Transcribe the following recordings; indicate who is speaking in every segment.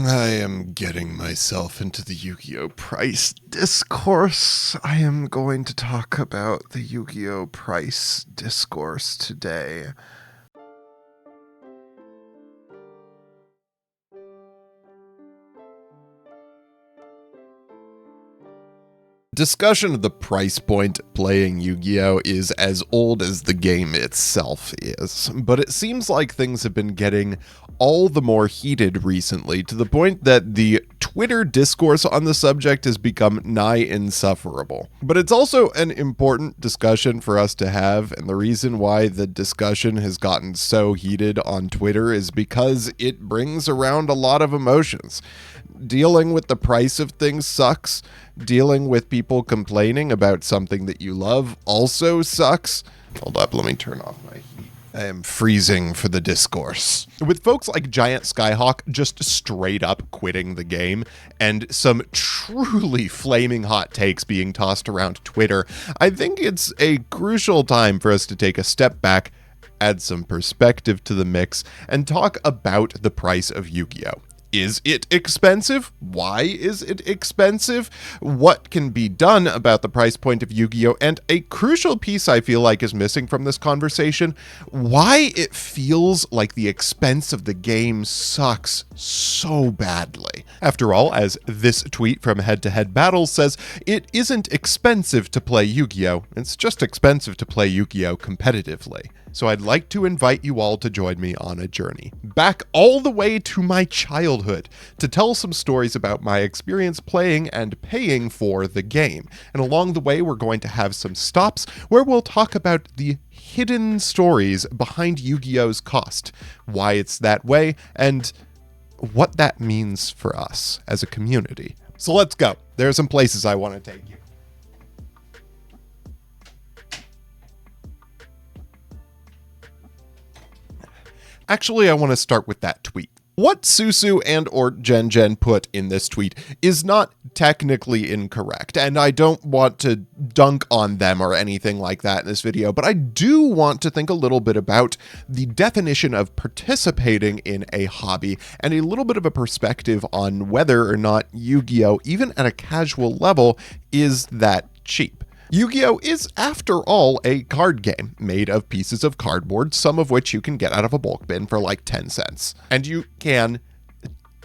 Speaker 1: I am getting myself into the Yu-Gi-Oh! Price discourse. I am going to talk about the Yu-Gi-Oh! Price discourse today. Discussion of the price point playing Yu-Gi-Oh! Is as old as the game itself is, but it seems like things have been getting all the more heated recently, to the point that the Twitter discourse on the subject has become nigh insufferable. But it's also an important discussion for us to have, and the reason why the discussion has gotten so heated on Twitter is because it brings around a lot of emotions. Dealing with the price of things sucks. Dealing with people complaining about something that you love also sucks. Hold up, let me turn off my heat. I am freezing for the discourse. With folks like Giant Skyhawk just straight up quitting the game, and some truly flaming hot takes being tossed around Twitter, I think it's a crucial time for us to take a step back, add some perspective to the mix, and talk about the price of Yu-Gi-Oh! Is it expensive? Why is it expensive? What can be done about the price point of Yu-Gi-Oh! And a crucial piece I feel like is missing from this conversation, why it feels like the expense of the game sucks so badly. After all, as this tweet from Head to Head Battles says, it isn't expensive to play Yu-Gi-Oh! It's just expensive to play Yu-Gi-Oh! Competitively. So I'd like to invite you all to join me on a journey back all the way to my childhood to tell some stories about my experience playing and paying for the game. And along the way, we're going to have some stops where we'll talk about the hidden stories behind Yu-Gi-Oh!'s cost, why it's that way, and what that means for us as a community. So let's go. There are some places I want to take you. Actually, I want to start with that tweet. What Susu and or Gen put in this tweet is not technically incorrect, and I don't want to dunk on them or anything like that in this video, but I do want to think a little bit about the definition of participating in a hobby and a little bit of a perspective on whether or not Yu-Gi-Oh!, even at a casual level, is that cheap. Yu-Gi-Oh! Is, after all, a card game made of pieces of cardboard, some of which you can get out of a bulk bin for like 10 cents. And you can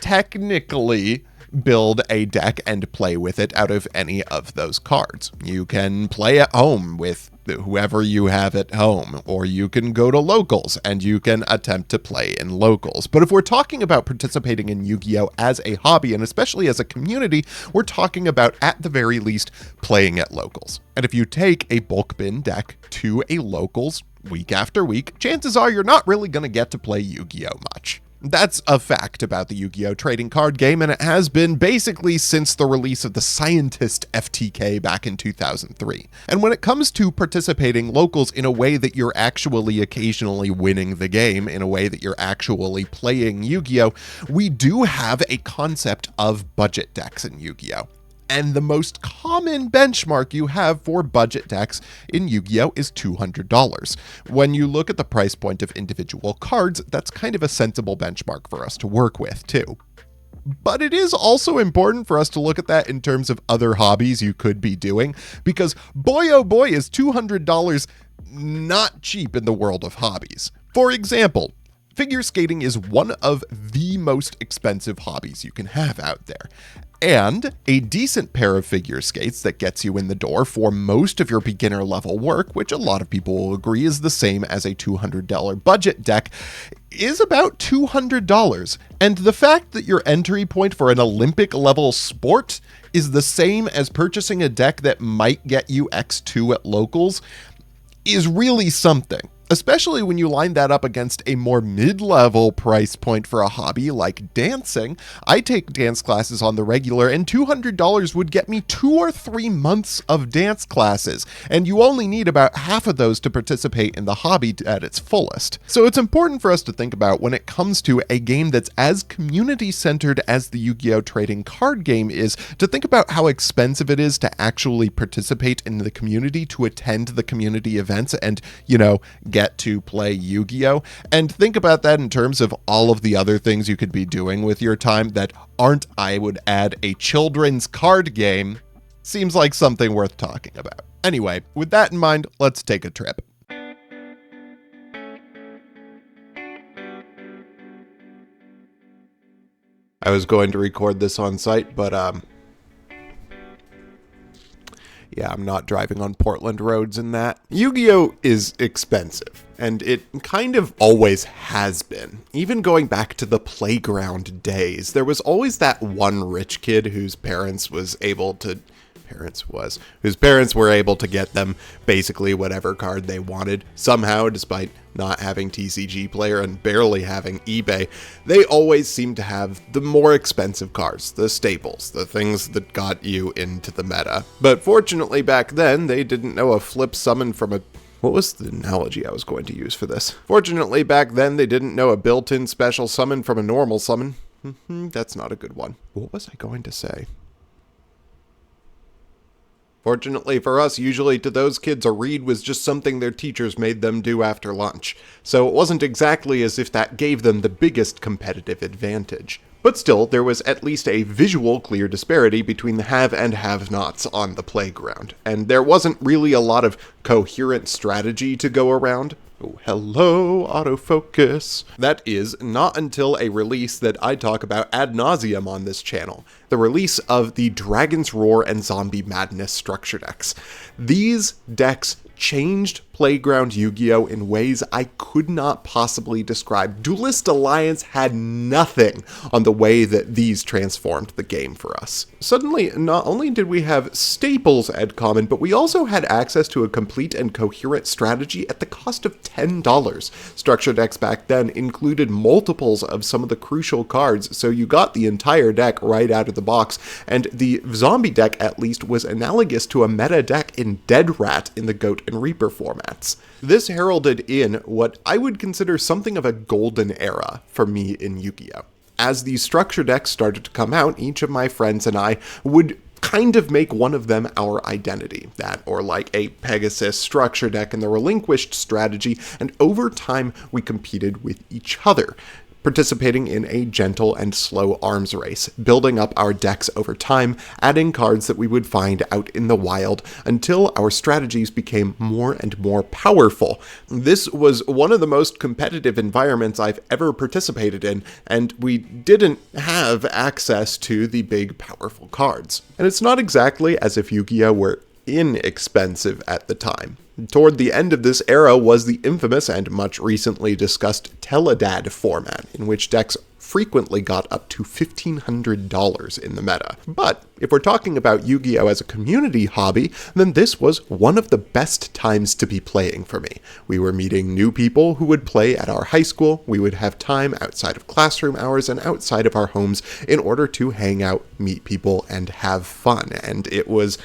Speaker 1: technically build a deck and play with it out of any of those cards. You can play at home with whoever you have at home, or you can go to locals and you can attempt to play in locals. But if we're talking about participating in Yu-Gi-Oh! As a hobby, and especially as a community, we're talking about, at the very least, playing at locals. And if you take a bulk bin deck to a locals week after week, chances are you're not really going to get to play Yu-Gi-Oh! Much. That's a fact about the Yu-Gi-Oh! Trading card game, and it has been basically since the release of the Scientist FTK back in 2003. And when it comes to participating locals in a way that you're actually occasionally winning the game, in a way that you're actually playing Yu-Gi-Oh!, we do have a concept of budget decks in Yu-Gi-Oh! And the most common benchmark you have for budget decks in Yu-Gi-Oh! Is $200. When you look at the price point of individual cards, that's kind of a sensible benchmark for us to work with, too. But it is also important for us to look at that in terms of other hobbies you could be doing, because boy oh boy is $200 not cheap in the world of hobbies. For example, figure skating is one of the most expensive hobbies you can have out there. And a decent pair of figure skates that gets you in the door for most of your beginner level work, which a lot of people will agree is the same as a $200 budget deck, is about $200. And the fact that your entry point for an Olympic level sport is the same as purchasing a deck that might get you X2 at locals is really something. Especially when you line that up against a more mid-level price point for a hobby like dancing. I take dance classes on the regular, and $200 would get me 2 or 3 months of dance classes, and you only need about half of those to participate in the hobby at its fullest. So it's important for us to think about when it comes to a game that's as community-centered as the Yu-Gi-Oh! Trading card game is, to think about how expensive it is to actually participate in the community, to attend the community events, and, get to play Yu-Gi-Oh! And think about that in terms of all of the other things you could be doing with your time that aren't, I would add, a children's card game. Seems like something worth talking about. Anyway, with that in mind, let's take a trip. I was going to record this on site, but yeah, I'm not driving on Portland roads in that. Yu-Gi-Oh! Is expensive, and it kind of always has been. Even going back to the playground days, there was always that one rich kid whose parents were able to get them basically whatever card they wanted. Somehow, despite not having TCG Player and barely having eBay, they always seem to have the more expensive cards, the staples, the things that got you into the meta. But fortunately back then, they didn't know a flip summon from a... What was the analogy I was going to use for this? Fortunately back then, they didn't know a built-in special summon from a normal summon. That's not a good one. What was I going to say? Fortunately for us, usually to those kids, a read was just something their teachers made them do after lunch. So it wasn't exactly as if that gave them the biggest competitive advantage. But still, there was at least a visual clear disparity between the have and have-nots on the playground. And there wasn't really a lot of coherent strategy to go around. Oh, hello, autofocus. That is not until a release that I talk about ad nauseum on this channel. The release of the Dragon's Roar and Zombie Madness structure decks. These decks changed Playground Yu-Gi-Oh! In ways I could not possibly describe. Duelist Alliance had nothing on the way that these transformed the game for us. Suddenly, not only did we have staples at common, but we also had access to a complete and coherent strategy at the cost of $10. Structure decks back then included multiples of some of the crucial cards, so you got the entire deck right out of the box, and the zombie deck at least was analogous to a meta deck in Dead Rat in the Goat and Reaper formats. This heralded in what I would consider something of a golden era for me in Yu-Gi-Oh! As these structure decks started to come out, each of my friends and I would kind of make one of them our identity. That, or like a Pegasus structure deck in the Relinquished strategy, and over time we competed with each other, participating in a gentle and slow arms race, building up our decks over time, adding cards that we would find out in the wild, until our strategies became more and more powerful. This was one of the most competitive environments I've ever participated in, and we didn't have access to the big, powerful cards. And it's not exactly as if Yu-Gi-Oh! Were inexpensive at the time. Toward the end of this era was the infamous and much recently discussed Teledad format, in which decks frequently got up to $1,500 in the meta. But if we're talking about Yu-Gi-Oh! As a community hobby, then this was one of the best times to be playing for me. We were meeting new people who would play at our high school, we would have time outside of classroom hours and outside of our homes in order to hang out, meet people, and have fun, and it was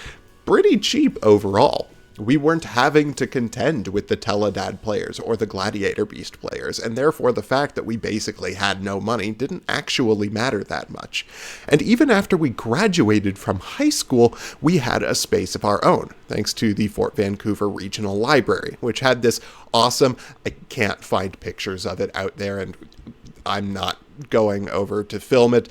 Speaker 1: pretty cheap overall. We weren't having to contend with the Teledad players or the Gladiator Beast players, and therefore the fact that we basically had no money didn't actually matter that much. And even after we graduated from high school, we had a space of our own, thanks to the Fort Vancouver Regional Library, which had this awesome, I can't find pictures of it out there, and I'm not going over to film it,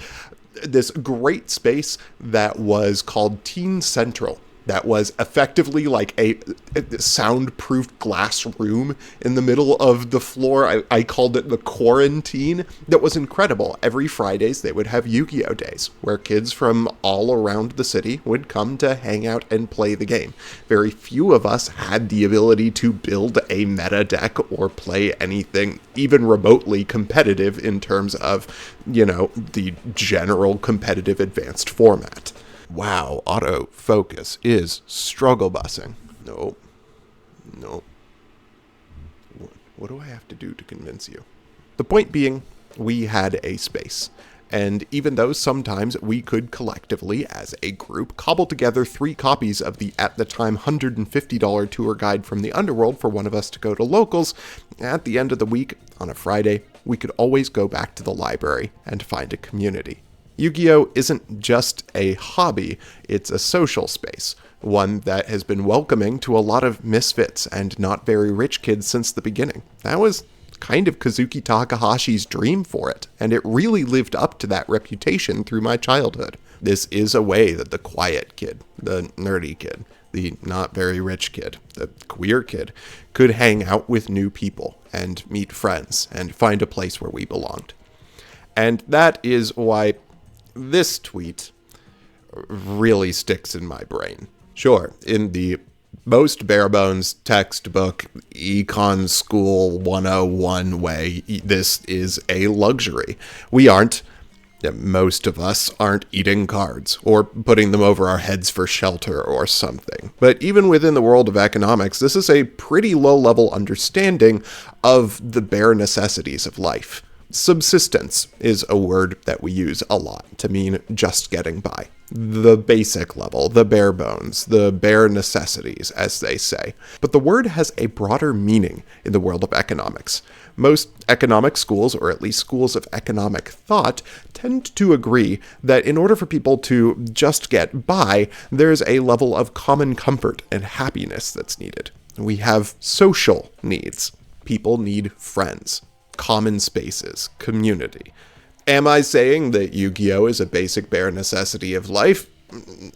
Speaker 1: this great space that was called Teen Central. That was effectively like a soundproofed glass room in the middle of the floor. I called it the quarantine. That was incredible. Every Fridays they would have Yu-Gi-Oh! Days, where kids from all around the city would come to hang out and play the game. Very few of us had the ability to build a meta deck or play anything even remotely competitive in terms of, you know, the general competitive advanced format. Wow, autofocus is struggle busing. No. What do I have to do to convince you? The point being, we had a space. And even though sometimes we could collectively, as a group, cobble together 3 copies of the, at the time, $150 tour guide from the Underworld for one of us to go to locals, at the end of the week, on a Friday, we could always go back to the library and find a community. Yu-Gi-Oh! Isn't just a hobby, it's a social space. one that has been welcoming to a lot of misfits and not very rich kids since the beginning. That was kind of Kazuki Takahashi's dream for it, and it really lived up to that reputation through my childhood. This is a way that the quiet kid, the nerdy kid, the not very rich kid, the queer kid, could hang out with new people and meet friends and find a place where we belonged. And that is why this tweet really sticks in my brain. Sure, in the most bare-bones textbook, Econ School 101 way, this is a luxury. Most of us aren't eating cards or putting them over our heads for shelter or something. But even within the world of economics, this is a pretty low-level understanding of the bare necessities of life. Subsistence is a word that we use a lot to mean just getting by. The basic level, the bare bones, the bare necessities, as they say. But the word has a broader meaning in the world of economics. Most economic schools, or at least schools of economic thought, tend to agree that in order for people to just get by, there's a level of common comfort and happiness that's needed. We have social needs. People need friends, common spaces, community. Am I saying that Yu-Gi-Oh is a basic bare necessity of life?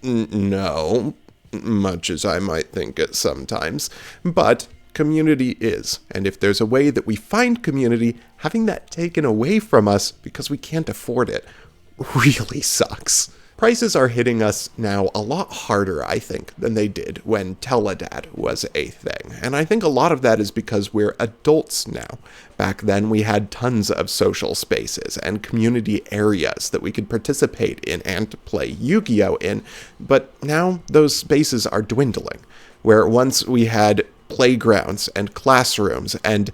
Speaker 1: No, much as I might think it sometimes. But community is, and if there's a way that we find community, having that taken away from us because we can't afford it really sucks. Prices are hitting us now a lot harder, I think, than they did when Teledad was a thing. And I think a lot of that is because we're adults now. Back then, we had tons of social spaces and community areas that we could participate in and play Yu-Gi-Oh in, but now those spaces are dwindling. Where once we had playgrounds and classrooms and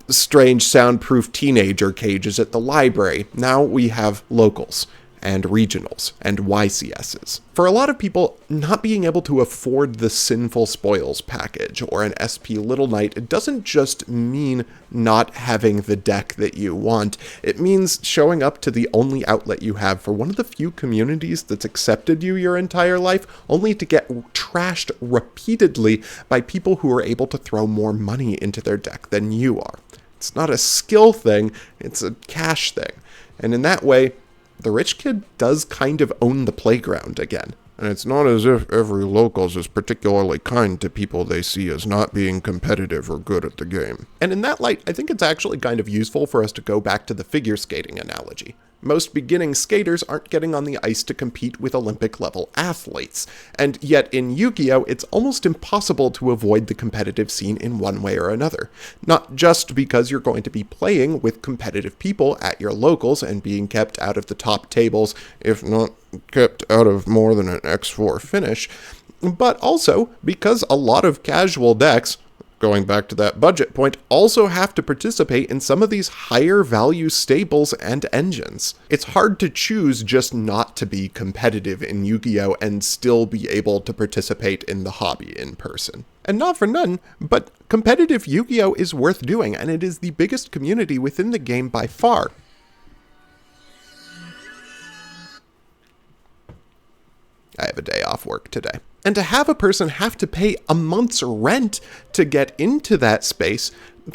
Speaker 1: strange soundproof teenager cages at the library, now we have locals and regionals and YCSs. For a lot of people, not being able to afford the Sinful Spoils package or an SP Little Knight, it doesn't just mean not having the deck that you want. It means showing up to the only outlet you have for one of the few communities that's accepted you your entire life, only to get trashed repeatedly by people who are able to throw more money into their deck than you are. It's not a skill thing, it's a cash thing. And in that way, the rich kid does kind of own the playground again. And it's not as if every locals is particularly kind to people they see as not being competitive or good at the game. And in that light, I think it's actually kind of useful for us to go back to the figure skating analogy. Most beginning skaters aren't getting on the ice to compete with Olympic-level athletes, and yet in Yu-Gi-Oh! It's almost impossible to avoid the competitive scene in one way or another. Not just because you're going to be playing with competitive people at your locals and being kept out of the top tables, if not kept out of more than an X4 finish, but also because a lot of casual decks, going back to that budget point, also have to participate in some of these higher value staples and engines. It's hard to choose just not to be competitive in Yu-Gi-Oh! And still be able to participate in the hobby in person. And not for none, but competitive Yu-Gi-Oh! Is worth doing, and it is the biggest community within the game by far. I have a day off work today. And to have a person have to pay a month's rent to get into that space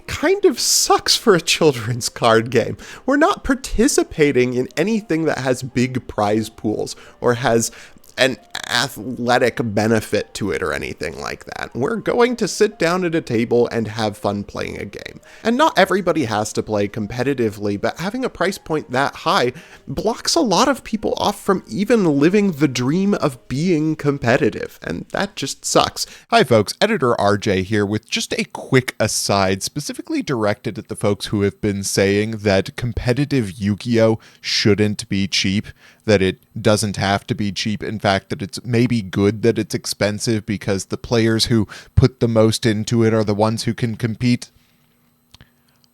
Speaker 1: kind of sucks for a children's card game. We're not participating in anything that has big prize pools or has an athletic benefit to it or anything like that. We're going to sit down at a table and have fun playing a game. And not everybody has to play competitively, but having a price point that high blocks a lot of people off from even living the dream of being competitive, and that just sucks. Hi folks, Editor RJ here with just a quick aside specifically directed at the folks who have been saying that competitive Yu-Gi-Oh! Shouldn't be cheap, that it doesn't have to be cheap. In fact, that it's maybe good that it's expensive because the players who put the most into it are the ones who can compete.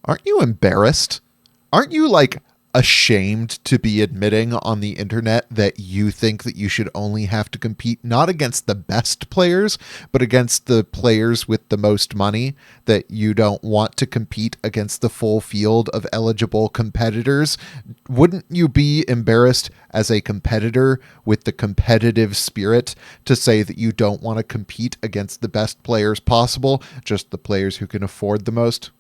Speaker 1: Aren't you embarrassed? Aren't you, like, ashamed to be admitting on the internet that you think that you should only have to compete not against the best players, but against the players with the most money, that you don't want to compete against the full field of eligible competitors. Wouldn't you be embarrassed as a competitor with the competitive spirit to say that you don't want to compete against the best players possible, just the players who can afford the most?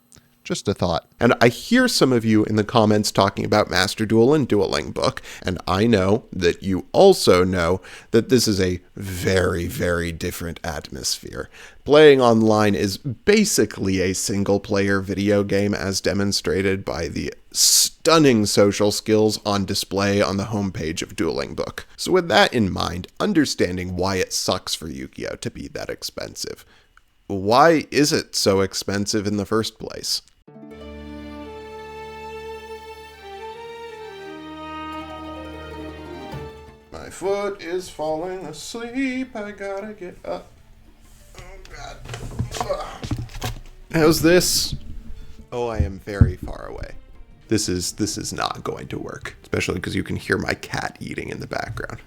Speaker 1: Just a thought. And I hear some of you in the comments talking about Master Duel and Dueling Book, and I know that you also know that this is a very, very different atmosphere. Playing online is basically a single-player video game as demonstrated by the stunning social skills on display on the homepage of Dueling Book. So with that in mind, understanding why it sucks for Yugioh to be that expensive. Why is it so expensive in the first place? My foot is falling asleep. I gotta get up. Oh, God. Ugh. How's this? Oh, I am very far away. This is not going to work, especially because you can hear my cat eating in the background.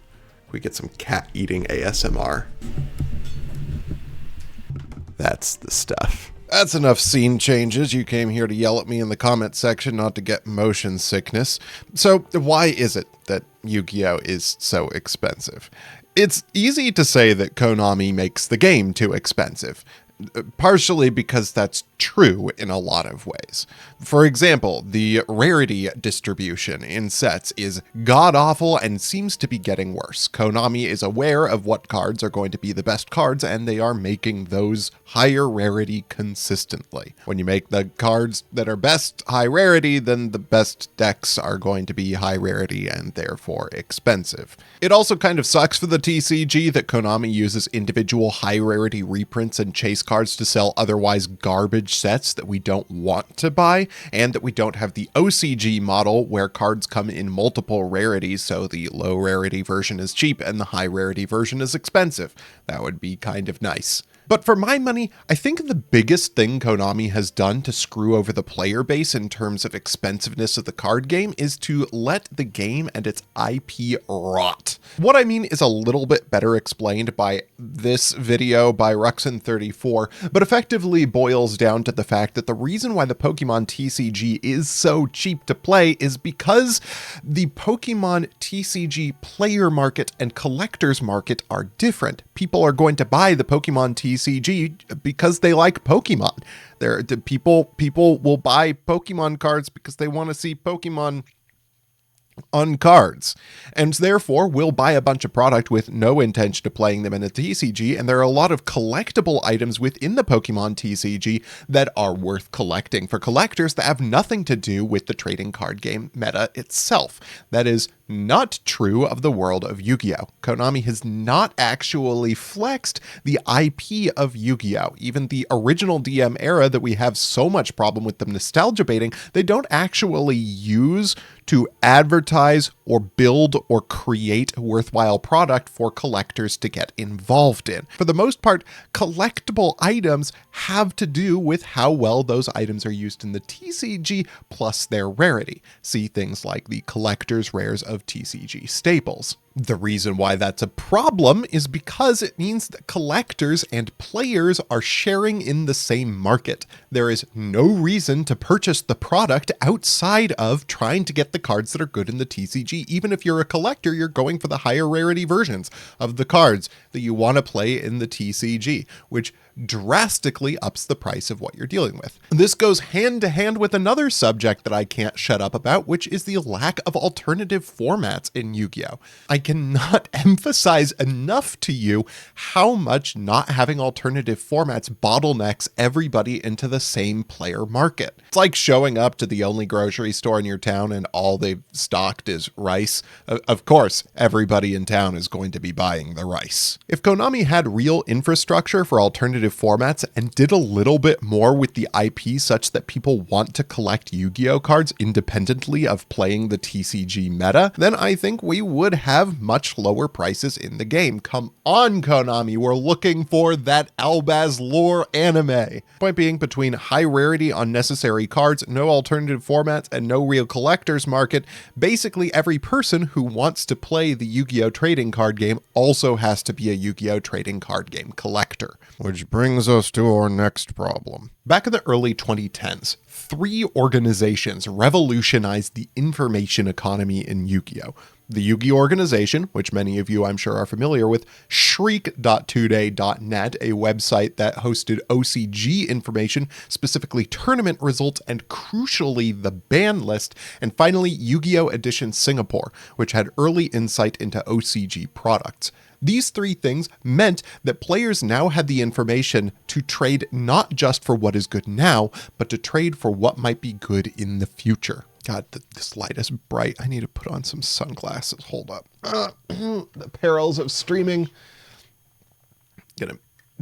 Speaker 1: We get some cat eating ASMR. That's the stuff. That's enough scene changes. You came here to yell at me in the comment section, not to get motion sickness. So why is it that Yugioh is so expensive? It's easy to say that Konami makes the game too expensive. Partially because that's true in a lot of ways. For example, the rarity distribution in sets is god-awful and seems to be getting worse. Konami is aware of what cards are going to be the best cards, and they are making those higher rarity consistently. When you make the cards that are best high rarity, then the best decks are going to be high rarity and therefore expensive. It also kind of sucks for the TCG that Konami uses individual high rarity reprints and chase cards to sell otherwise garbage sets that we don't want to buy, and that we don't have the OCG model where cards come in multiple rarities, so the low rarity version is cheap and the high rarity version is expensive. That would be kind of nice. But for my money, I think the biggest thing Konami has done to screw over the player base in terms of expensiveness of the card game is to let the game and its IP rot. What I mean is a little bit better explained by this video by Ruxin34, but effectively boils down to the fact that the reason why the Pokemon TCG is so cheap to play is because the Pokemon TCG player market and collector's market are different. People are going to buy the Pokemon TCG because they like Pokemon. People will buy Pokemon cards because they want to see Pokemon on cards, and therefore will buy a bunch of product with no intention of playing them in a TCG, and there are a lot of collectible items within the Pokemon TCG that are worth collecting for collectors that have nothing to do with the trading card game meta itself. That is not true of the world of Yu-Gi-Oh! Konami has not actually flexed the IP of Yu-Gi-Oh! Even the original DM era that we have so much problem with them nostalgia baiting, they don't actually use to advertise or build or create a worthwhile product for collectors to get involved in. For the most part, collectible items have to do with how well those items are used in the TCG plus their rarity. See things like the collector's rares of TCG staples. The reason why that's a problem is because it means that collectors and players are sharing in the same market. There is no reason to purchase the product outside of trying to get the cards that are good in the TCG. Even if you're a collector, you're going for the higher rarity versions of the cards that you want to play in the TCG, which drastically ups the price of what you're dealing with. This goes hand to hand with another subject that I can't shut up about, which is the lack of alternative formats in Yu-Gi-Oh! I cannot emphasize enough to you how much not having alternative formats bottlenecks everybody into the same player market. It's like showing up to the only grocery store in your town and all they've stocked is rice. Of course, everybody in town is going to be buying the rice. If Konami had real infrastructure for alternative formats and did a little bit more with the IP such that people want to collect Yu-Gi-Oh cards independently of playing the TCG meta, then I think we would have have much lower prices in the game. Come on, Konami, we're looking for that Albaz lore anime. Point being, between high rarity, unnecessary cards, no alternative formats, and no real collector's market, basically every person who wants to play the Yu-Gi-Oh! Trading card game also has to be a Yu-Gi-Oh! Trading card game collector. Which brings us to our next problem. Back in the early 2010s, 3 organizations revolutionized the information economy in Yu-Gi-Oh! The Yu-Gi-Oh! Organization, which many of you I'm sure are familiar with, Shriek.today.net, a website that hosted OCG information, specifically tournament results, and crucially the ban list, and finally Yu-Gi-Oh! Edition Singapore, which had early insight into OCG products. These 3 things meant that players now had the information to trade not just for what is good now, but to trade for what might be good in the future. God, this light is bright. I need to put on some sunglasses. Hold up. The perils of streaming. Gonna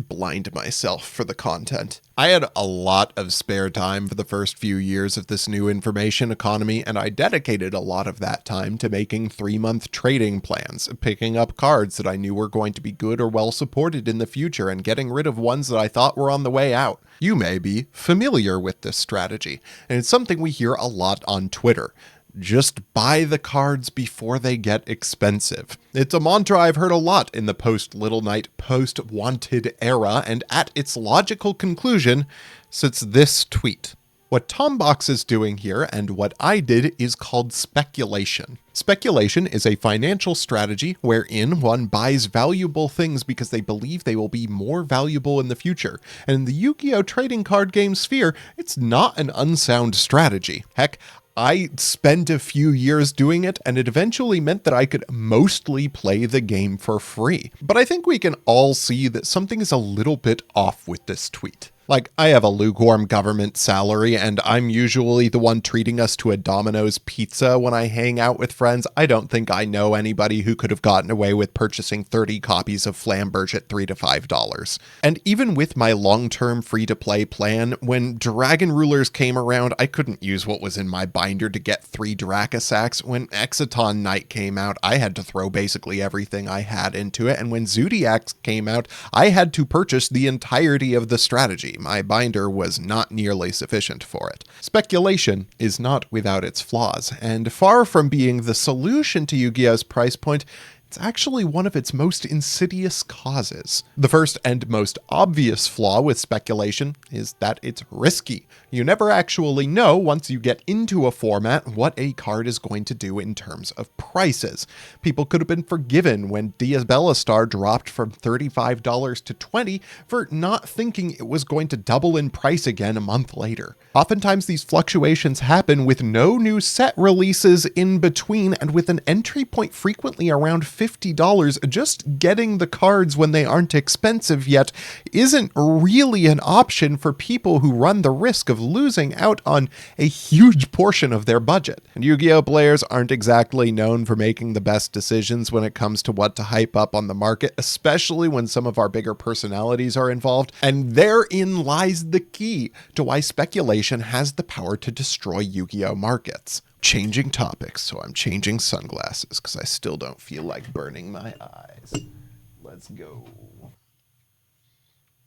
Speaker 1: blind myself for the content. I had a lot of spare time for the first few years of this new information economy, and I dedicated a lot of that time to making 3-month trading plans, picking up cards that I knew were going to be good or well supported in the future, and getting rid of ones that I thought were on the way out. You may be familiar with this strategy, and it's something we hear a lot on Twitter. Just buy the cards before they get expensive. It's a mantra I've heard a lot in the post-Little Knight, post-Wanted era, and at its logical conclusion sits this tweet. What Tombox is doing here, and what I did, is called speculation. Speculation is a financial strategy wherein one buys valuable things because they believe they will be more valuable in the future. And in the Yu-Gi-Oh! Trading card game sphere, it's not an unsound strategy. Heck, I spent a few years doing it, and it eventually meant that I could mostly play the game for free. But I think we can all see that something is a little bit off with this tweet. Like, I have a lukewarm government salary, and I'm usually the one treating us to a Domino's pizza when I hang out with friends. I don't think I know anybody who could have gotten away with purchasing 30 copies of Flamberge at $3 to $5. And even with my long-term free-to-play plan, when Dragon Rulers came around, I couldn't use what was in my binder to get 3 Dracasacs. When Exciton Knight came out, I had to throw basically everything I had into it, and when Zodiacs came out, I had to purchase the entirety of the strategy. My binder was not nearly sufficient for it. Speculation is not without its flaws, and far from being the solution to Yu-Gi-Oh's price point, it's actually one of its most insidious causes. The first and most obvious flaw with speculation is that it's risky. You never actually know, once you get into a format, what a card is going to do in terms of prices. People could have been forgiven when Diabelastar dropped from $35 to $20 for not thinking it was going to double in price again a month later. Oftentimes these fluctuations happen with no new set releases in between, and with an entry point frequently around $50, just getting the cards when they aren't expensive yet isn't really an option for people who run the risk of losing out on a huge portion of their budget. And Yu-Gi-Oh! Players aren't exactly known for making the best decisions when it comes to what to hype up on the market, especially when some of our bigger personalities are involved, and therein lies the key to why speculation has the power to destroy Yu-Gi-Oh! Markets. Changing topics, so I'm changing sunglasses because I still don't feel like burning my eyes. Let's go.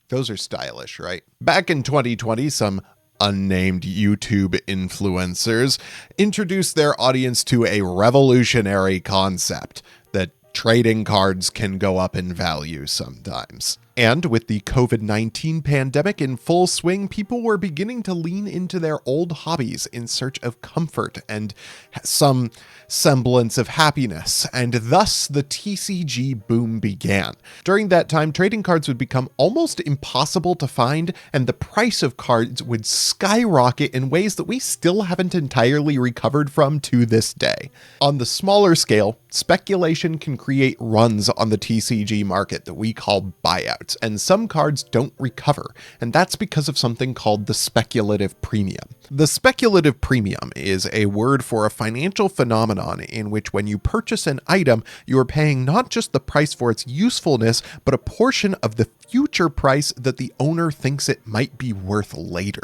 Speaker 1: Those are stylish, right? Back in 2020, some unnamed YouTube influencers introduced their audience to a revolutionary concept that trading cards can go up in value sometimes. And with the COVID-19 pandemic in full swing, people were beginning to lean into their old hobbies in search of comfort and some semblance of happiness, and thus the TCG boom began. During that time, trading cards would become almost impossible to find, and the price of cards would skyrocket in ways that we still haven't entirely recovered from to this day. On the smaller scale, speculation can create runs on the TCG market that we call buyout. buyouts, and some cards don't recover, and that's because of something called the speculative premium. The speculative premium is a word for a financial phenomenon in which when you purchase an item, you are paying not just the price for its usefulness, but a portion of the future price that the owner thinks it might be worth later.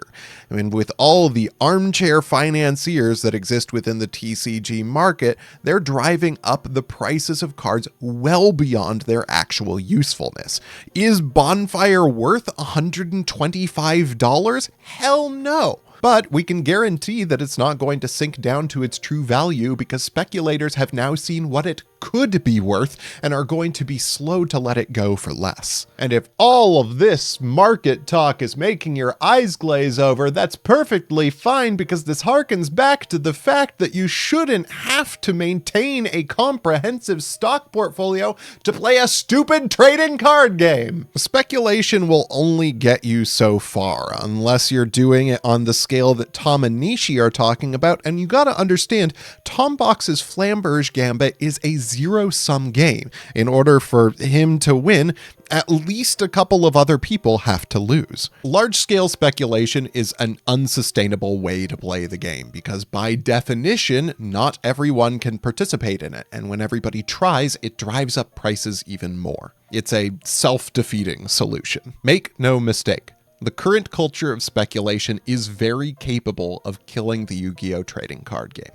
Speaker 1: I mean, with all the armchair financiers that exist within the TCG market, they're driving up the prices of cards well beyond their actual usefulness. Is Bonfire worth $125? Hell no. But we can guarantee that it's not going to sink down to its true value because speculators have now seen what it could be worth and are going to be slow to let it go for less. And if all of this market talk is making your eyes glaze over, that's perfectly fine because this harkens back to the fact that you shouldn't have to maintain a comprehensive stock portfolio to play a stupid trading card game. Speculation will only get you so far unless you're doing it on the scale that Tom and Nishi are talking about, and you gotta understand, Tom Box's Flamberge Gambit is a zero-sum game. In order for him to win, at least a couple of other people have to lose. Large-scale speculation is an unsustainable way to play the game because by definition, not everyone can participate in it, and when everybody tries, it drives up prices even more. It's a self-defeating solution. Make no mistake. The current culture of speculation is very capable of killing the Yu-Gi-Oh! Trading card game.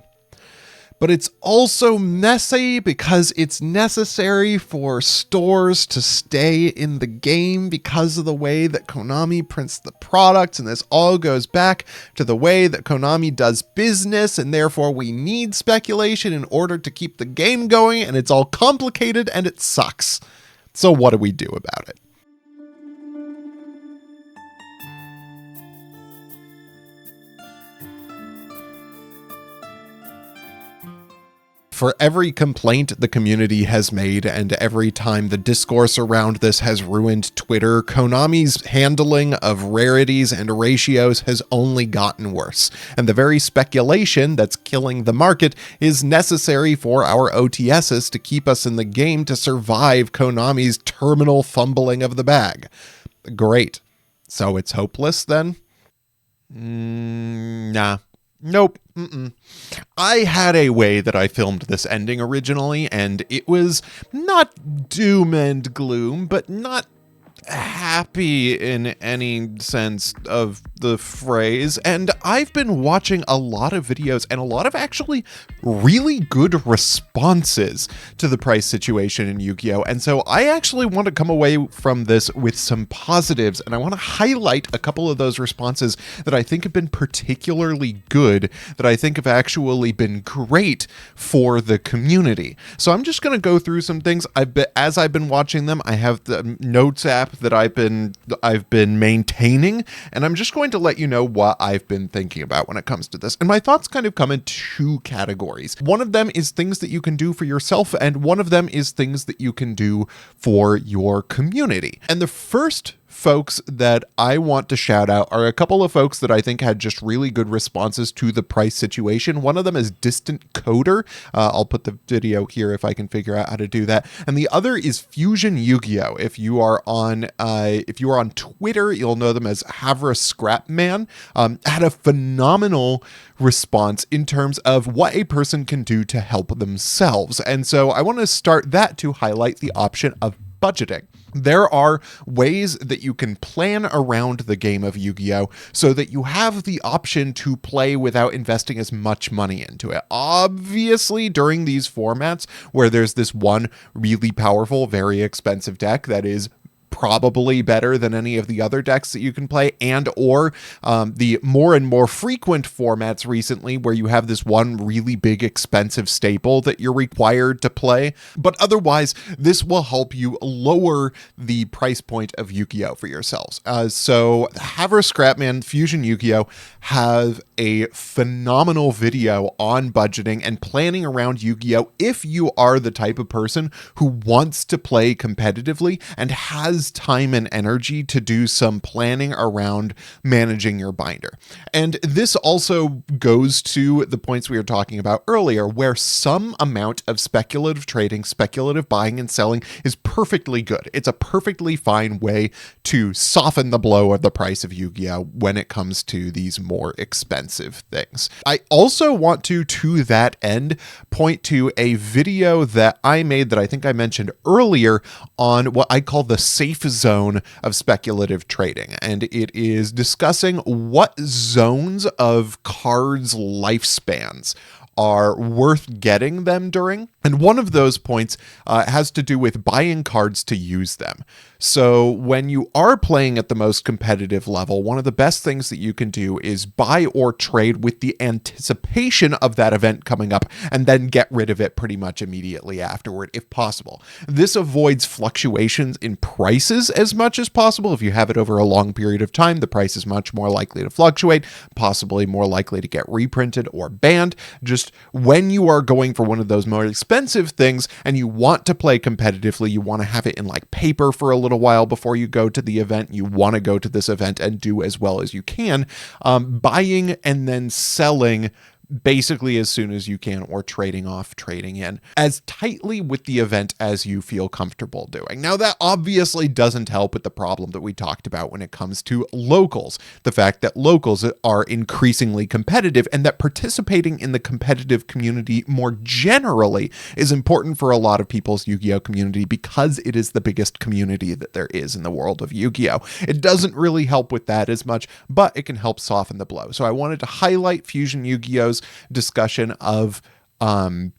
Speaker 1: But it's also messy because it's necessary for stores to stay in the game because of the way that Konami prints the products, and this all goes back to the way that Konami does business, and therefore we need speculation in order to keep the game going, and it's all complicated and it sucks. So what do we do about it? For every complaint the community has made and every time the discourse around this has ruined Twitter, Konami's handling of rarities and ratios has only gotten worse. And the very speculation that's killing the market is necessary for our OTSs to keep us in the game to survive Konami's terminal fumbling of the bag. Great. So it's hopeless then? Nah. Nope. I had a way that I filmed this ending originally, and it was not doom and gloom, but not happy in any sense of the phrase. And I've been watching a lot of videos and a lot of actually really good responses to the price situation in Yu-Gi-Oh! And so I actually want to come away from this with some positives, and I want to highlight a couple of those responses that I think have been particularly good, that I think have actually been great for the community. So I'm just going to go through some things. As I've been watching them, I have the notes app that I've been maintaining, and I'm just going to let you know what I've been thinking about when it comes to this. And my thoughts kind of come in two categories. One of them is things that you can do for yourself, and one of them is things that you can do for your community. And the first folks that I want to shout out are a couple of folks that I think had just really good responses to the price situation. One of them is Distant Coder. I'll put the video here if I can figure out how to do that. And the other is Fusion Yugioh. If you are on Twitter, you'll know them as Havra Scrapman. Had a phenomenal response in terms of what a person can do to help themselves. And so I want to start that to highlight the option of budgeting. There are ways that you can plan around the game of Yu-Gi-Oh! So that you have the option to play without investing as much money into it. Obviously, during these formats where there's this one really powerful, very expensive deck that is probably better than any of the other decks that you can play, and or the more and more frequent formats recently where you have this one really big expensive staple that you're required to play. But otherwise, this will help you lower the price point of Yu-Gi-Oh! For yourselves. So Havra Scrapman, Fusion Yu-Gi-Oh! Have a phenomenal video on budgeting and planning around Yu-Gi-Oh! If you are the type of person who wants to play competitively and has time and energy to do some planning around managing your binder. And this also goes to the points we were talking about earlier, where some amount of speculative trading, speculative buying and selling is perfectly good. It's a perfectly fine way to soften the blow of the price of Yu-Gi-Oh! When it comes to these more expensive things. I also want to that end, point to a video that I made that I think I mentioned earlier on what I call the safe zone of speculative trading. And it is discussing what zones of cards' lifespans are worth getting them during. And one of those points has to do with buying cards to use them. So when you are playing at the most competitive level, one of the best things that you can do is buy or trade with the anticipation of that event coming up and then get rid of it pretty much immediately afterward, if possible. This avoids fluctuations in prices as much as possible. If you have it over a long period of time, the price is much more likely to fluctuate, possibly more likely to get reprinted or banned. Just when you are going for one of those more expensive things and you want to play competitively, you want to have it in like paper for a little while before you go to the event, you want to go to this event and do as well as you can, buying and then selling basically as soon as you can, or trading off, trading in as tightly with the event as you feel comfortable doing. Now, that obviously doesn't help with the problem that we talked about when it comes to locals. The fact that locals are increasingly competitive and that participating in the competitive community more generally is important for a lot of people's Yu-Gi-Oh! Community because it is the biggest community that there is in the world of Yu-Gi-Oh! It doesn't really help with that as much, but it can help soften the blow. So I wanted to highlight Fusion Yu-Gi-Oh's discussion of budgeting.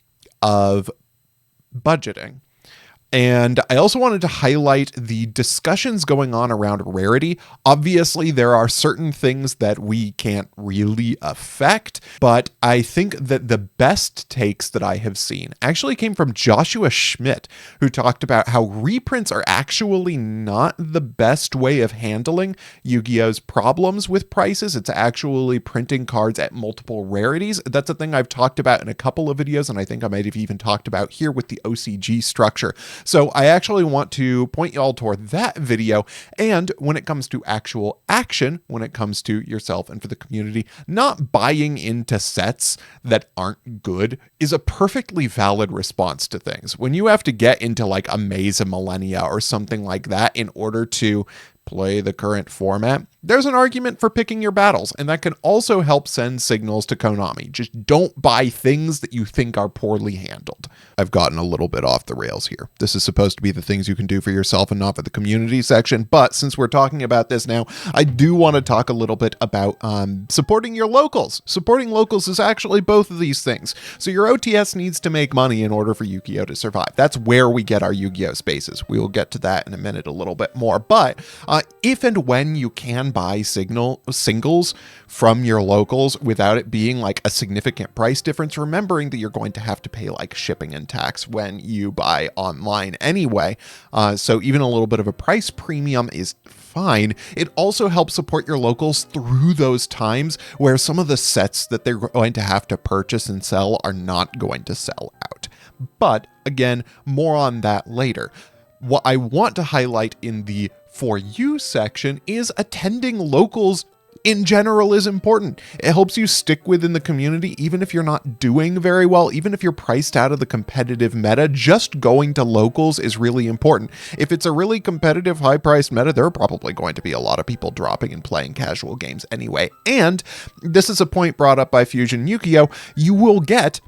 Speaker 1: And I also wanted to highlight the discussions going on around rarity. Obviously, there are certain things that we can't really affect, but I think that the best takes that I have seen actually came from Joshua Schmidt, who talked about how reprints are actually not the best way of handling Yu-Gi-Oh's problems with prices. It's actually printing cards at multiple rarities. That's a thing I've talked about in a couple of videos, and I think I might have even talked about here with the OCG structure. So I actually want to point you all toward that video. And when it comes to actual action, when it comes to yourself and for the community, not buying into sets that aren't good is a perfectly valid response to things. When you have to get into like a Maze of Millennia or something like that in order to play the current format, there's an argument for picking your battles, and that can also help send signals to Konami. Just don't buy things that you think are poorly handled. I've gotten a little bit off the rails here. This is supposed to be the things you can do for yourself and not for the community section, but since we're talking about this now, I do want to talk a little bit about supporting your locals. Supporting locals is actually both of these things. So your OTS needs to make money in order for Yu-Gi-Oh! To survive. That's where we get our Yu-Gi-Oh! Spaces. We will get to that in a minute a little bit more, but if and when you can buy singles from your locals without it being like a significant price difference, remembering that you're going to have to pay like shipping and tax when you buy online anyway. So even a little bit of a price premium is fine. It also helps support your locals through those times where some of the sets that they're going to have to purchase and sell are not going to sell out. But again, more on that later. What I want to highlight in the For You section is attending locals in general is important. It helps you stick within the community, even if you're not doing very well, even if you're priced out of the competitive meta, just going to locals is really important. If it's a really competitive, high-priced meta, there are probably going to be a lot of people dropping and playing casual games anyway. And this is a point brought up by Fusion Yu-Gi-Oh! You will get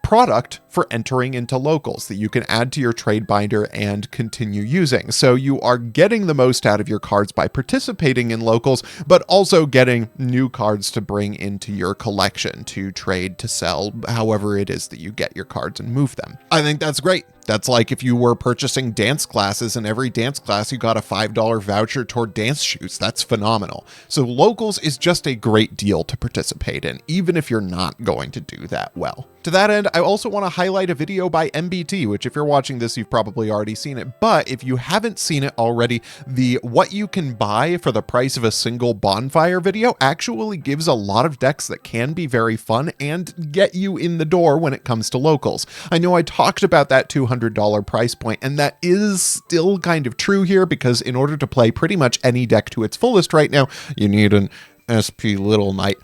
Speaker 1: product for entering into locals that you can add to your trade binder and continue using. So you are getting the most out of your cards by participating in locals, but also getting new cards to bring into your collection to trade, to sell, however it is that you get your cards and move them. I think that's great. That's like if you were purchasing dance classes and every dance class you got a $5 voucher toward dance shoes. That's phenomenal. So locals is just a great deal to participate in, even if you're not going to do that well. To that end, I also want to highlight a video by MBT, which if you're watching this, you've probably already seen it. But if you haven't seen it already, the what you can buy for the price of a single bonfire video actually gives a lot of decks that can be very fun and get you in the door when it comes to locals. I know I talked about that $200 price point, and that is still kind of true here, because in order to play pretty much any deck to its fullest right now, you need an SP Little Knight.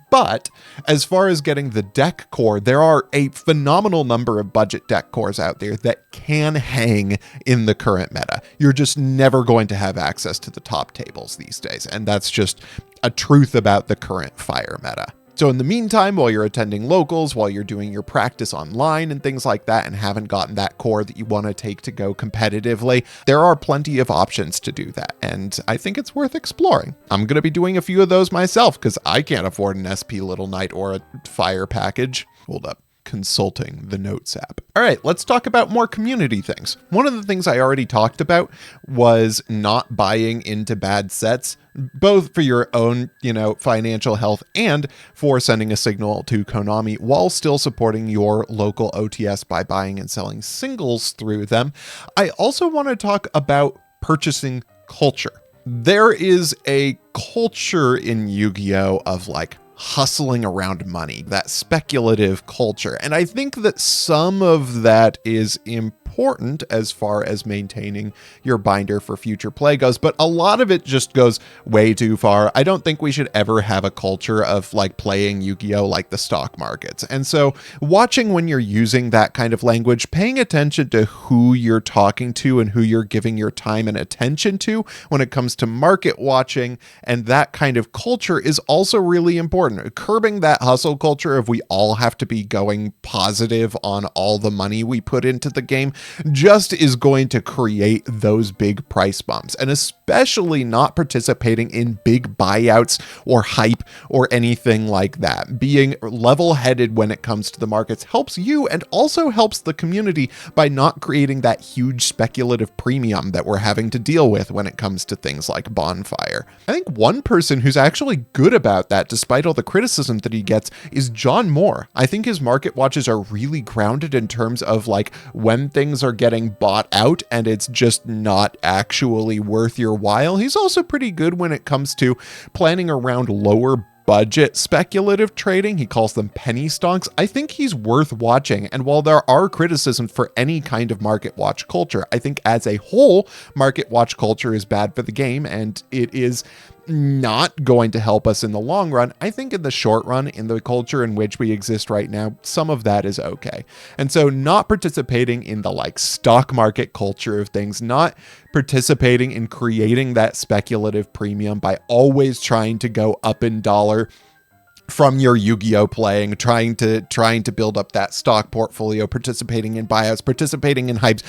Speaker 1: But as far as getting the deck core, there are a phenomenal number of budget deck cores out there that can hang in the current meta. You're just never going to have access to the top tables these days, and that's just a truth about the current Fire meta. So in the meantime, while you're attending locals, while you're doing your practice online and things like that, and haven't gotten that core that you want to take to go competitively, there are plenty of options to do that. And I think it's worth exploring. I'm going to be doing a few of those myself because I can't afford an SP Little Knight or a Fire package. Hold up. Consulting the Notes app. All right, let's talk about more community things. One of the things I already talked about was not buying into bad sets, both for your own, financial health and for sending a signal to Konami while still supporting your local OTS by buying and selling singles through them. I also want to talk about purchasing culture. There is a culture in Yu-Gi-Oh! Of hustling around money, that speculative culture. And I think that some of that is important as far as maintaining your binder for future play goes, but a lot of it just goes way too far. I don't think we should ever have a culture of playing Yu-Gi-Oh! Like the stock markets. And so watching when you're using that kind of language, paying attention to who you're talking to and who you're giving your time and attention to when it comes to market watching and that kind of culture is also really important. Curbing that hustle culture of we all have to be going positive on all the money we put into the game just is going to create those big price bumps, and especially not participating in big buyouts or hype or anything like that. Being level-headed when it comes to the markets helps you and also helps the community by not creating that huge speculative premium that we're having to deal with when it comes to things like Bonfire. I think one person who's actually good about that, despite all the criticism that he gets, is John Moore. I think his market watches are really grounded in terms of when things are getting bought out and it's just not actually worth your while. He's also pretty good when it comes to planning around lower budget speculative trading. He calls them penny stocks. I think he's worth watching. And while there are criticisms for any kind of market watch culture, I think as a whole, market watch culture is bad for the game and it is not going to help us in the long run. I think in the short run, in the culture in which we exist right now, some of that is okay. And so not participating in the stock market culture of things, not participating in creating that speculative premium by always trying to go up in dollar from your Yu-Gi-Oh playing, trying to build up that stock portfolio, participating in buyouts, participating in hypes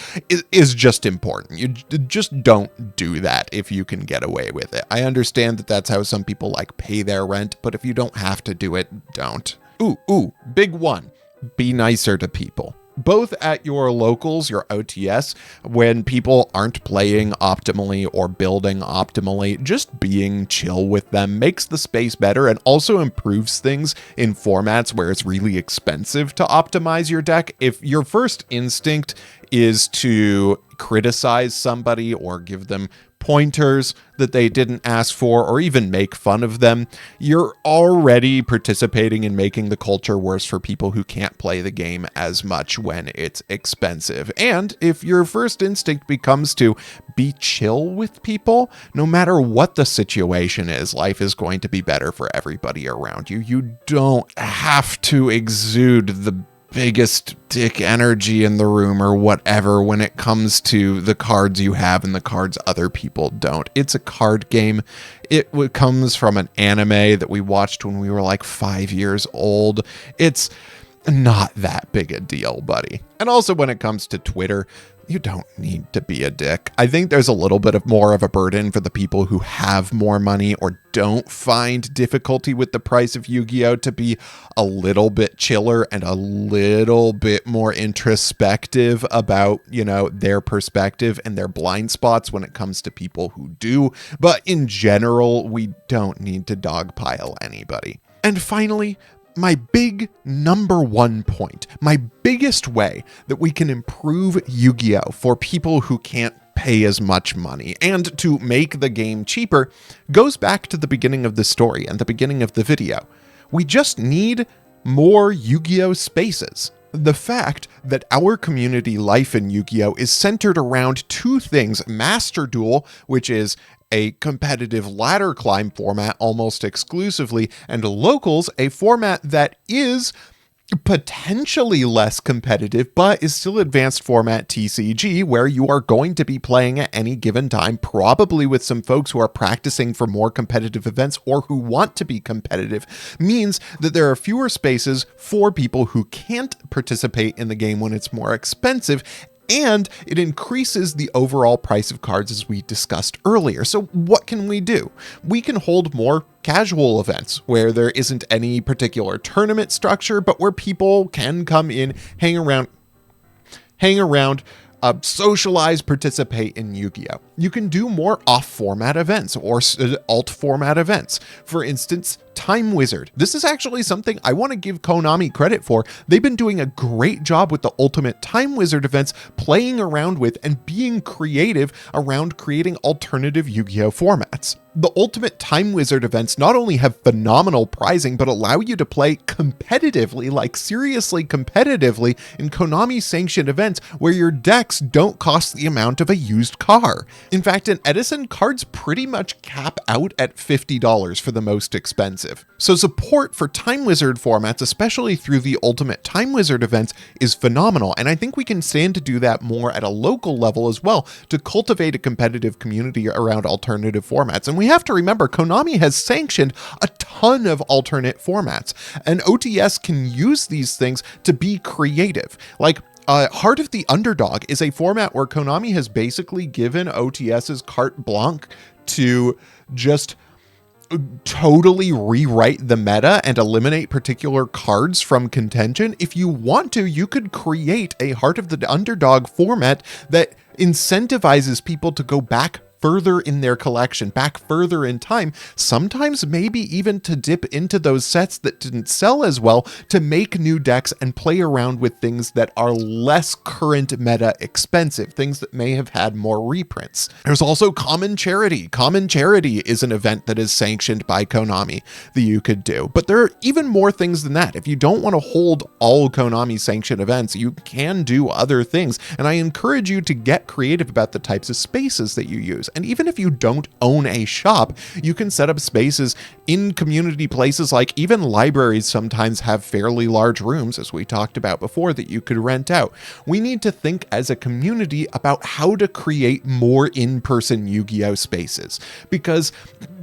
Speaker 1: is just important. You just don't do that if you can get away with it. I understand that that's how some people pay their rent, but if you don't have to do it, don't. Ooh, big one. Be nicer to people. Both at your locals, your OTS, when people aren't playing optimally or building optimally, just being chill with them makes the space better and also improves things in formats where it's really expensive to optimize your deck. If your first instinct is to criticize somebody or give them pointers that they didn't ask for or even make fun of them, you're already participating in making the culture worse for people who can't play the game as much when it's expensive. And if your first instinct becomes to be chill with people, no matter what the situation is, life is going to be better for everybody around you. You don't have to exude the biggest dick energy in the room or whatever when it comes to the cards you have and the cards other people don't. It's a card game. It comes from an anime that we watched when we were 5 years old. It's not that big a deal, buddy. And also when it comes to Twitter, you don't need to be a dick. I think there's a little bit more of a burden for the people who have more money or don't find difficulty with the price of Yu-Gi-Oh! To be a little bit chiller and a little bit more introspective about, their perspective and their blind spots when it comes to people who do. But in general, we don't need to dogpile anybody. And finally, my big number one point, my biggest way that we can improve Yu-Gi-Oh! For people who can't pay as much money and to make the game cheaper goes back to the beginning of the story and the beginning of the video. We just need more Yu-Gi-Oh! Spaces. The fact that our community life in Yu-Gi-Oh! Is centered around two things: Master Duel, which is a competitive ladder climb format almost exclusively, and Locals, a format that is potentially less competitive, but is still advanced format TCG, where you are going to be playing at any given time, probably with some folks who are practicing for more competitive events or who want to be competitive, means that there are fewer spaces for people who can't participate in the game when it's more expensive, and it increases the overall price of cards, as we discussed earlier. So what can we do? We can hold more casual events where there isn't any particular tournament structure, but where people can come in, hang around, socialize, participate in Yu-Gi-Oh! You can do more off-format events or alt-format events. For instance, Time Wizard. This is actually something I want to give Konami credit for. They've been doing a great job with the Ultimate Time Wizard events, playing around with and being creative around creating alternative Yu-Gi-Oh! Formats. The Ultimate Time Wizard events not only have phenomenal prizing, but allow you to play competitively, like seriously competitively, in Konami-sanctioned events where your decks don't cost the amount of a used car. In fact, in Edison, cards pretty much cap out at $50 for the most expensive. So support for Time Wizard formats, especially through the Ultimate Time Wizard events, is phenomenal, and I think we can stand to do that more at a local level as well to cultivate a competitive community around alternative formats. And we have to remember, Konami has sanctioned a ton of alternate formats, and OTS can use these things to be creative. Like, Heart of the Underdog is a format where Konami has basically given OTS's carte blanche to just totally rewrite the meta and eliminate particular cards from contention. If you want to, you could create a Heart of the Underdog format that incentivizes people to go back further in their collection, back further in time, sometimes maybe even to dip into those sets that didn't sell as well to make new decks and play around with things that are less current meta expensive, things that may have had more reprints. There's also Common Charity. Common Charity is an event that is sanctioned by Konami that you could do, but there are even more things than that. If you don't want to hold all Konami sanctioned events, you can do other things, and I encourage you to get creative about the types of spaces that you use. And even if you don't own a shop, you can set up spaces in community places, like even libraries sometimes have fairly large rooms, as we talked about before, that you could rent out. We need to think as a community about how to create more in-person Yu-Gi-Oh! Spaces, because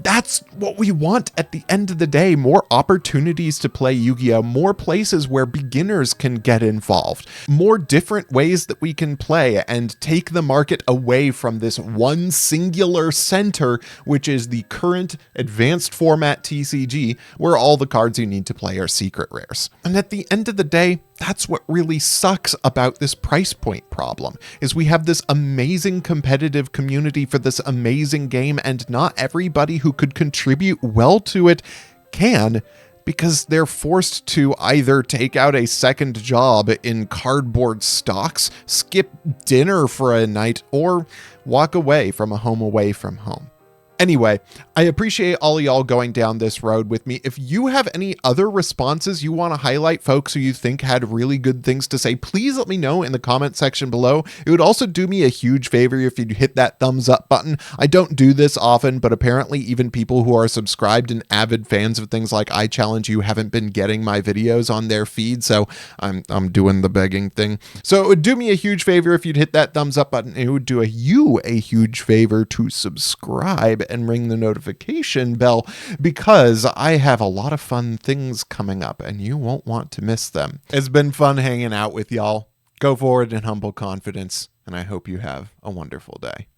Speaker 1: that's what we want at the end of the day: more opportunities to play Yu-Gi-Oh!, more places where beginners can get involved, more different ways that we can play and take the market away from this one singular center, which is the current advanced format TCG, where all the cards you need to play are secret rares. And at the end of the day, that's what really sucks about this price point problem, is we have this amazing competitive community for this amazing game, and not everybody who could contribute well to it can, because they're forced to either take out a second job in cardboard stocks, skip dinner for a night, or walk away from a home away from home. Anyway, I appreciate all of y'all going down this road with me. If you have any other responses you want to highlight, folks who you think had really good things to say, please let me know in the comment section below. It would also do me a huge favor if you'd hit that thumbs up button. I don't do this often, but apparently even people who are subscribed and avid fans of things like I Challenge You haven't been getting my videos on their feed, so I'm doing the begging thing. So it would do me a huge favor if you'd hit that thumbs up button. It would do you a huge favor to subscribe and ring the notification bell, because I have a lot of fun things coming up and you won't want to miss them. It's been fun hanging out with y'all. Go forward in humble confidence, and I hope you have a wonderful day.